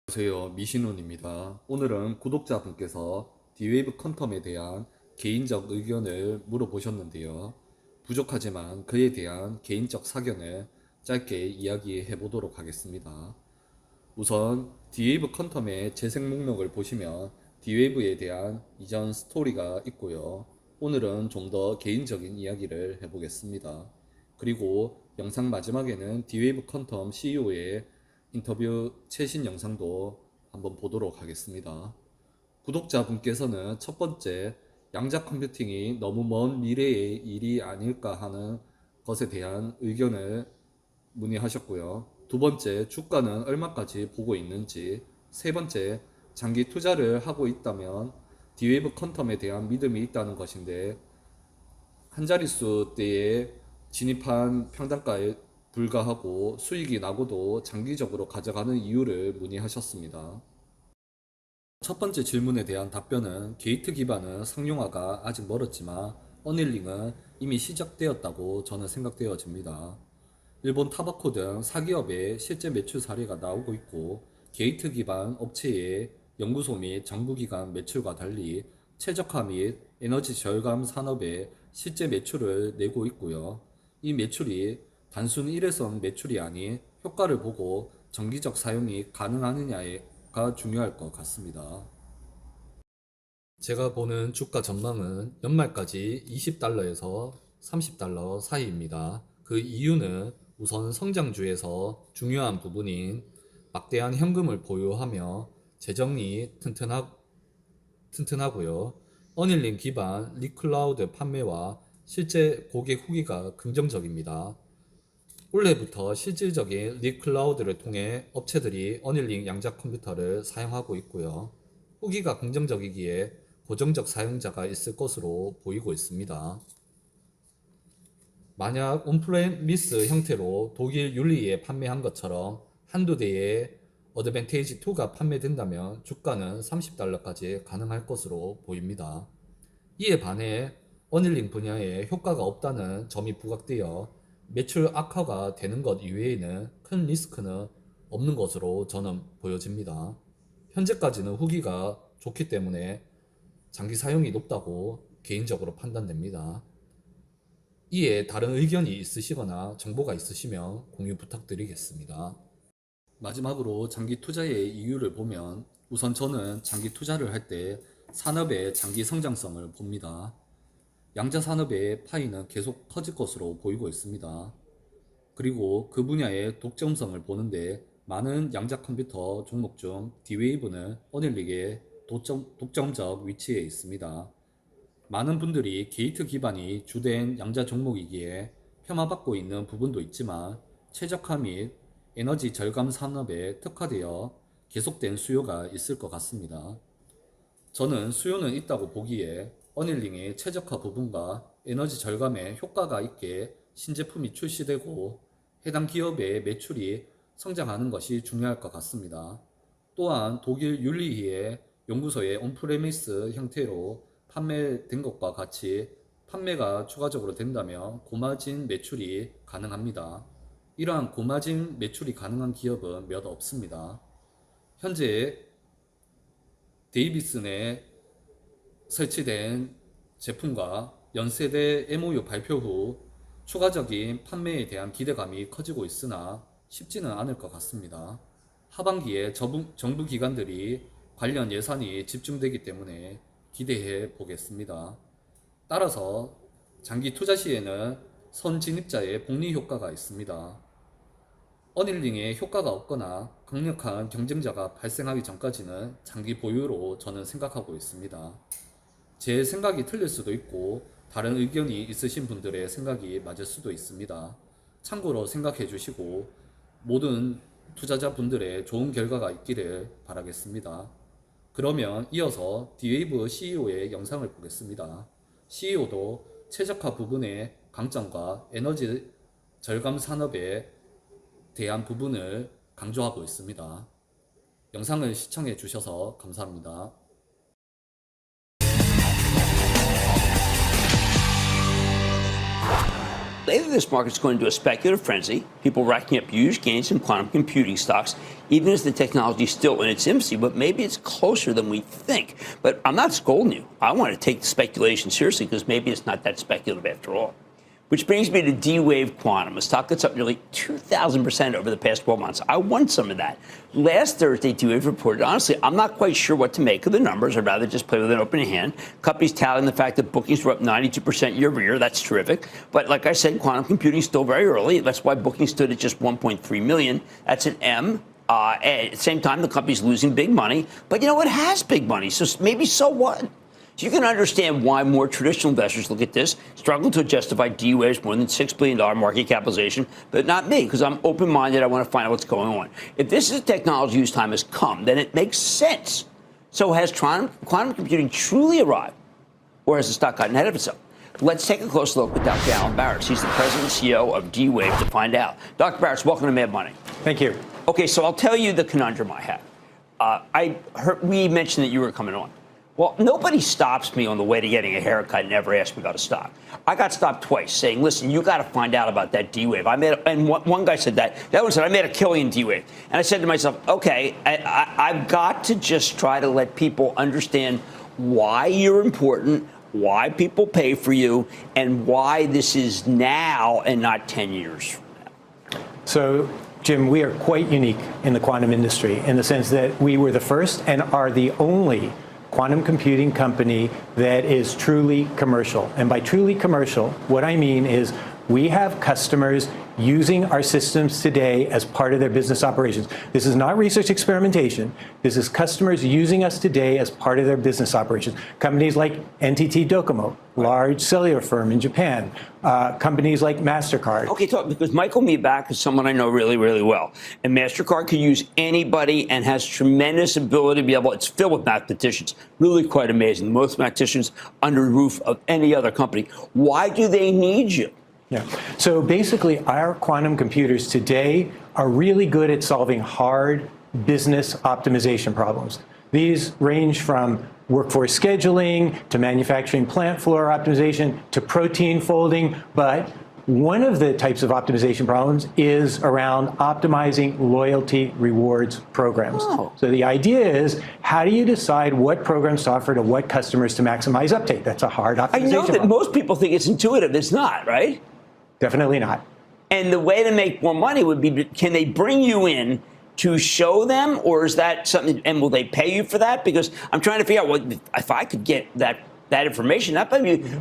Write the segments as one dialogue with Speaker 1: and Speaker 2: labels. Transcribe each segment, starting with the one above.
Speaker 1: 안녕하세요, 미신훈입니다. 오늘은 구독자분께서 D-Wave 퀀텀에 대한 개인적 의견을 물어보셨는데요. 부족하지만 그에 대한 개인적 사견을 짧게 이야기해 보도록 하겠습니다. 우선 D-Wave 퀀텀의 재생 목록을 보시면 D-Wave에 대한 이전 스토리가 있고요. 오늘은 좀 더 개인적인 이야기를 해보겠습니다. 그리고 영상 마지막에는 D-Wave 퀀텀 CEO의 인터뷰 최신 영상도 한번 보도록 하겠습니다. 구독자분께서는 첫 번째, 양자 컴퓨팅이 너무 먼 미래의 일이 아닐까 하는 것에 대한 의견을 문의하셨고요. 두 번째, 주가는 얼마까지 보고 있는지. 세 번째, 장기 투자를 하고 있다면 D-Wave 퀀텀에 대한 믿음이 있다는 것인데 한 자릿수 대에 진입한 평단가에 불과하고 수익이 나고도 장기적으로 가져가는 이유를 문의하셨습니다. 첫 번째 질문에 대한 답변은 게이트 기반은 상용화가 아직 멀었지만 어닐링은 이미 시작되었다고 저는 생각되어집니다. 일본 타바코 등 사기업의 실제 매출 사례가 나오고 있고 게이트 기반 업체의 연구소 및 정부기관 매출과 달리 최적화 및 에너지 절감 산업의 실제 매출을 내고 있고요. 이 매출이 단순 일회성 매출이 아닌 효과를 보고 정기적 사용이 가능하느냐가 중요할 것 같습니다. 제가 보는 주가 전망은 연말까지 $20에서 $30 사이입니다. 그 이유는 우선 성장주에서 중요한 부분인 막대한 현금을 보유하며 재정이 튼튼하고요. 어닐링 기반 리클라우드 판매와 실제 고객 후기가 긍정적입니다. 올해부터 실질적인 리클라우드를 통해 업체들이 어닐링 양자 컴퓨터를 사용하고 있고요. 후기가 긍정적이기에 고정적 사용자가 있을 것으로 보이고 있습니다. 만약 온프레미스 형태로 독일 윤리에 판매한 것처럼 한두 대의 어드밴테이지 2가 판매된다면 주가는 $30까지 가능할 것으로 보입니다. 이에 반해 어닐링 분야에 효과가 없다는 점이 부각되어 매출 악화가 되는 것 이외에는 큰 리스크는 없는 것으로 저는 보여집니다. 현재까지는 후기가 좋기 때문에 장기 사용이 높다고 개인적으로 판단됩니다. 이에 다른 의견이 있으시거나 정보가 있으시면 공유 부탁드리겠습니다. 마지막으로 장기 투자의 이유를 보면 우선 저는 장기 투자를 할 때 산업의 장기 성장성을 봅니다. 양자 산업의 파이는 계속 커질 것으로 보이고 있습니다. 그리고 그 분야의 독점성을 보는데 많은 양자 컴퓨터 종목 중 D-Wave는 어닐링의 독점적 위치에 있습니다. 많은 분들이 게이트 기반이 주된 양자 종목이기에 폄하받고 있는 부분도 있지만 최적화 및 에너지 절감 산업에 특화되어 계속된 수요가 있을 것 같습니다. 저는 수요는 있다고 보기에 어닐링의 최적화 부분과 에너지 절감에 효과가 있게 신제품이 출시되고 해당 기업의 매출이 성장하는 것이 중요할 것 같습니다. 또한 독일 윤리희의 연구소의 온프레미스 형태로 판매된 것과 같이 판매가 추가적으로 된다면 고마진 매출이 가능합니다. 이러한 고마진 매출이 가능한 기업은 몇 없습니다. 현재 데이비스 내 설치된 제품과 연세대 MOU 발표 후 추가적인 판매에 대한 기대감이 커지고 있으나 쉽지는 않을 것 같습니다. 하반기에 정부 기관들이 관련 예산이 집중되기 때문에 기대해 보겠습니다. 따라서 장기 투자 시에는 선진입자의 복리 효과가 있습니다. 어닐링에 효과가 없거나 강력한 경쟁자가 발생하기 전까지는 장기 보유로 저는 생각하고 있습니다. 제 생각이 틀릴 수도 있고 다른 의견이 있으신 분들의 생각이 맞을 수도 있습니다. 참고로 생각해 주시고 모든 투자자분들의 좋은 결과가 있기를 바라겠습니다. 그러면 이어서 D-Wave CEO의 영상을 보겠습니다. CEO도 최적화 부분의 강점과 에너지 절감 산업에 대한 부분을 강조하고 있습니다. 영상을 시청해 주셔서 감사합니다.
Speaker 2: lately this market's going into a speculative frenzy, people racking up huge gains in quantum computing stocks, even as the technology is still in its infancy, but maybe it's closer than we think. But I'm not scolding you. I want to take the speculation seriously because maybe it's not that speculative after all. Which brings me to D-Wave Quantum, a stock that's up nearly 2,000% over the past 12 months. I won some of that. Last Thursday, D-Wave reported, honestly, I'm not quite sure what to make of the numbers. I'd rather just play with an open hand. Companies touting the fact that bookings were up 92% year over year. That's terrific. But like I said, quantum computing is still very early. That's why bookings stood at just 1.3 million. That's an M. At the same time, the company's losing big money. But, you know, it has big money, so maybe so what? So you can understand why more traditional investors look at this, struggle to justify D-Wave's more than $6 billion market capitalization, but not me, because I'm open-minded. I want to find out what's going on. If this is a technology whose time has come, then it makes sense. So has quantum computing truly arrived, or has the stock gotten ahead of itself? Let's take a close look with Dr. Alan Barrett. He's the president and CEO of D-Wave to find out. Dr. Barrett, welcome to Mad Money.
Speaker 3: Thank you.
Speaker 2: Okay, so I'll tell you the conundrum I have. We mentioned that you were coming on. Well, nobody stops me on the way to getting a haircut and never asks me about a stock. I got stopped twice saying, listen, you got to find out about that D-Wave. And one guy said that. The other one said, I made a killing D-Wave. And I said to myself, okay, I've got to just try to let people understand why you're important, why people pay for you, and why this is now and not 10 years from now.
Speaker 3: So, Jim, we are quite unique in the quantum industry in the sense that we were the first and are the only quantum computing company that is truly commercial. And by truly commercial, what I mean is we have customers using our systems today as part of their business operations. This is not research experimentation. This is customers using us today as part of their business operations. Companies like NTT Docomo, large cellular firm in Japan. Companies like MasterCard.
Speaker 2: Okay, because Michael Meeback is someone I know really, really well. And MasterCard can use anybody and has tremendous ability to be able, it's filled with mathematicians. Really quite amazing. The most mathematicians under the roof of any other company. Why do they need you?
Speaker 3: Yeah. So basically, our quantum computers today are really good at solving hard business optimization problems. These range from workforce scheduling to manufacturing plant floor optimization to protein folding. But one of the types of optimization problems is around optimizing loyalty rewards programs.
Speaker 2: Oh.
Speaker 3: So the idea is, how do you decide what programs to offer to what customers to maximize uptake? That's a hard optimization
Speaker 2: I know that
Speaker 3: problem.
Speaker 2: most people think it's intuitive. It's not, right?
Speaker 3: Definitely not.
Speaker 2: And the way to make more money would be, can they bring you in to show them, or is that something, and will they pay you for that? Because I'm trying to figure out, what if I could get that information,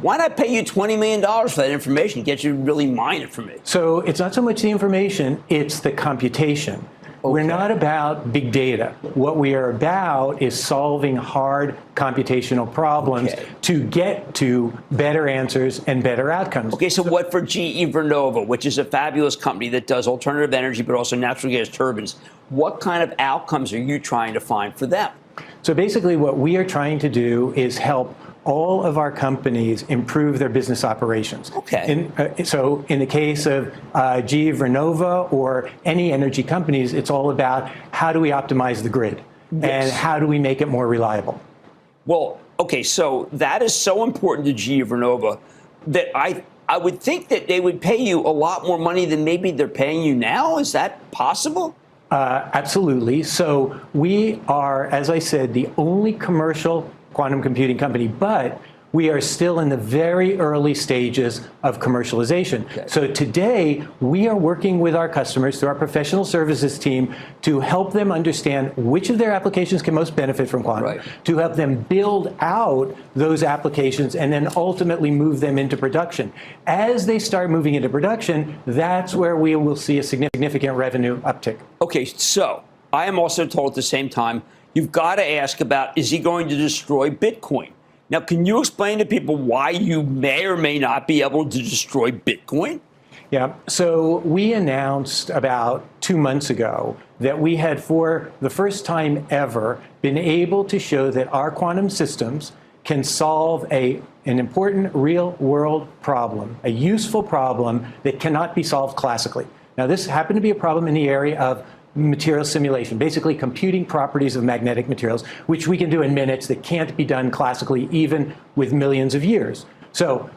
Speaker 2: why not pay you $20 million for that information, get you to really mine it for me?
Speaker 3: So it's not so much the information, it's the computation. Okay. We're not about big data. What we are about is solving hard computational problems to get to better answers and better outcomes.
Speaker 2: Okay, so what for GE Vernova, which is a fabulous company that does alternative energy but also natural gas turbines, what kind of outcomes are you trying to find for them?
Speaker 3: So basically what we are trying to do is help all of our companies improve their business operations.
Speaker 2: Okay.
Speaker 3: So in the case of GE Vernova or any energy companies, it's all about how do we optimize the grid and how do we make it more reliable.
Speaker 2: Well, okay, so that is so important to GE Vernova that I would think that they would pay you a lot more money than maybe they're paying you now. Is that possible?
Speaker 3: Absolutely. So we are, as I said, the only commercial quantum computing company, but we are still in the very early stages of commercialization. Okay. So today, we are working with our customers through our professional services team to help them understand which of their applications can most benefit from quantum, to help them build out those applications and then ultimately move them into production. As they start moving into production, that's where we will see a significant revenue uptick.
Speaker 2: Okay, so I am also told at the same time, you've got to ask about, is he going to destroy Bitcoin? Now, can you explain to people why you may or may not be able to destroy Bitcoin?
Speaker 3: Yeah, so we announced about 2 months ago that we had, for the first time ever, been able to show that our quantum systems can solve an important real-world problem, a useful problem that cannot be solved classically. Now, this happened to be a problem in the area of material simulation, basically computing properties of magnetic materials, which we can do in minutes that can't be done classically, even with millions of years. So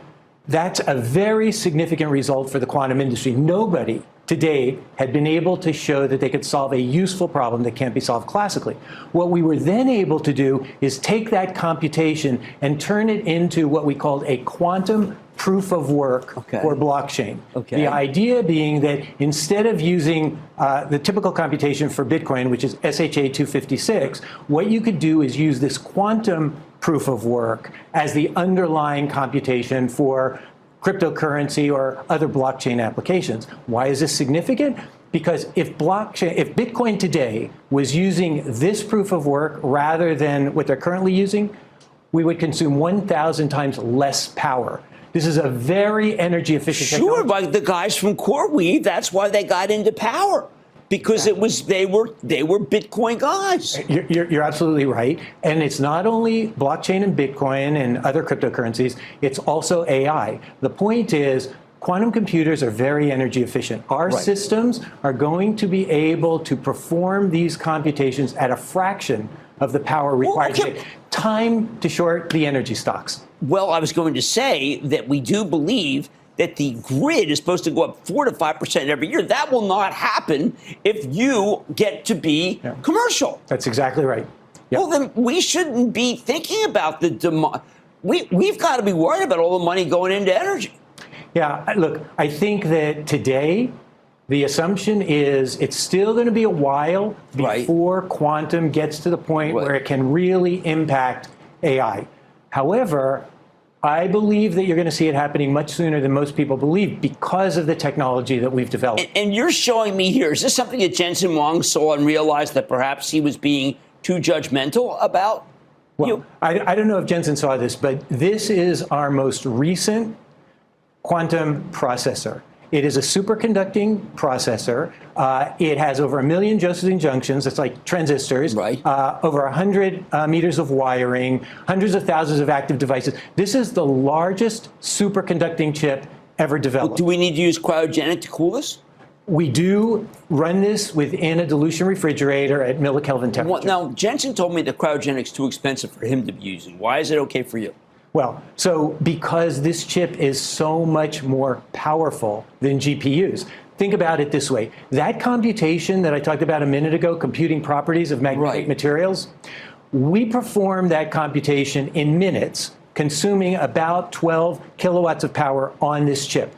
Speaker 3: That's a very significant result for the quantum industry. Nobody to date had been able to show that they could solve a useful problem that can't be solved classically. What we were then able to do is take that computation and turn it into what we called a quantum proof of work for blockchain. The idea being that instead of using the typical computation for Bitcoin, which is SHA 256, what you could do is use this quantum proof of work as the underlying computation for cryptocurrency or other blockchain applications. Why is this significant? Because if Bitcoin today was using this proof of work rather than what they're currently using, we would consume 1,000 times less power. This is a very energy efficient technology.
Speaker 2: Sure, like the guys from CoreWeave, that's why they got into power. Because it was they were Bitcoin guys.
Speaker 3: You're absolutely right. And it's not only blockchain and Bitcoin and other cryptocurrencies, it's also AI. The point is, quantum computers are very energy efficient. Our systems are going to be able to perform these computations at a fraction of the power required. Time to short the energy stocks.
Speaker 2: Well, I was going to say that we do believe that the grid is supposed to go up 4 to 5% every year. That will not happen if you get to be commercial.
Speaker 3: That's exactly right.
Speaker 2: Well, then we shouldn't be thinking about the demand. We've got to be worried about all the money going into energy.
Speaker 3: Yeah, look, I think that today the assumption is it's still going to be a while before quantum gets to the point where it can really impact AI. However, I believe that you're going to see it happening much sooner than most people believe because of the technology that we've developed.
Speaker 2: And you're showing me here, is this something that Jensen Huang saw and realized that perhaps he was being too judgmental about?
Speaker 3: Well, I don't know if Jensen saw this, but this is our most recent quantum processor. It is a superconducting processor. It has over 1 million Josephson junctions. That's like transistors. Over 100 meters of wiring, hundreds of thousands of active devices. This is the largest superconducting chip ever developed.
Speaker 2: Well, do we need to use cryogenic to cool this?
Speaker 3: We do run this within a dilution refrigerator at millikelvin temperature.
Speaker 2: Now, Jensen told me that cryogenic's too expensive for him to be using. Why is it okay for you?
Speaker 3: Well, so because this chip is so much more powerful than GPUs. Think about it this way. That computation that I talked about a minute ago, computing properties of magnetic materials, we perform that computation in minutes, consuming about 12 kilowatts of power on this chip.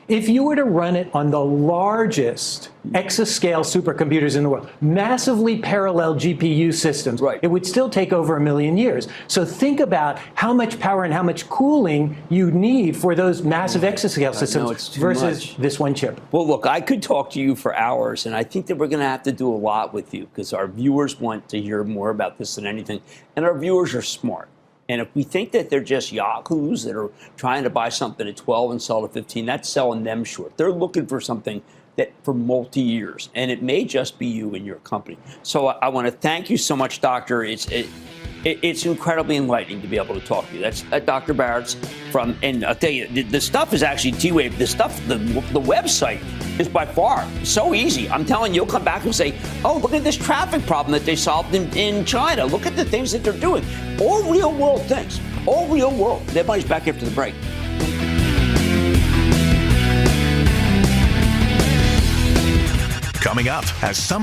Speaker 3: If you were to run it on the largest exascale supercomputers in the world, massively parallel GPU systems, it would still take over 1 million years. So think about how much power and how much cooling you need for those massive exascale systems versus this one chip.
Speaker 2: Well, look, I could talk to you for hours, and I think that we're going to have to do a lot with you because our viewers want to hear more about this than anything, and our viewers are smart. And if we think that they're just yahoos that are trying to buy something at 12 and sell at 15, that's selling them short. They're looking for something that for multi-years, and it may just be you and your company. So I want to thank you so much, Doctor. It's incredibly enlightening to be able to talk to you. That's Dr. Barrett's from, and I'll tell you, the stuff is actually T-Wave. The stuff, the website is by far so easy. I'm telling you, you'll come back and say, oh, look at this traffic problem that they solved in China. Look at the things that they're doing. All real world things. All real world. Everybody's back after the break.
Speaker 4: Coming up as summer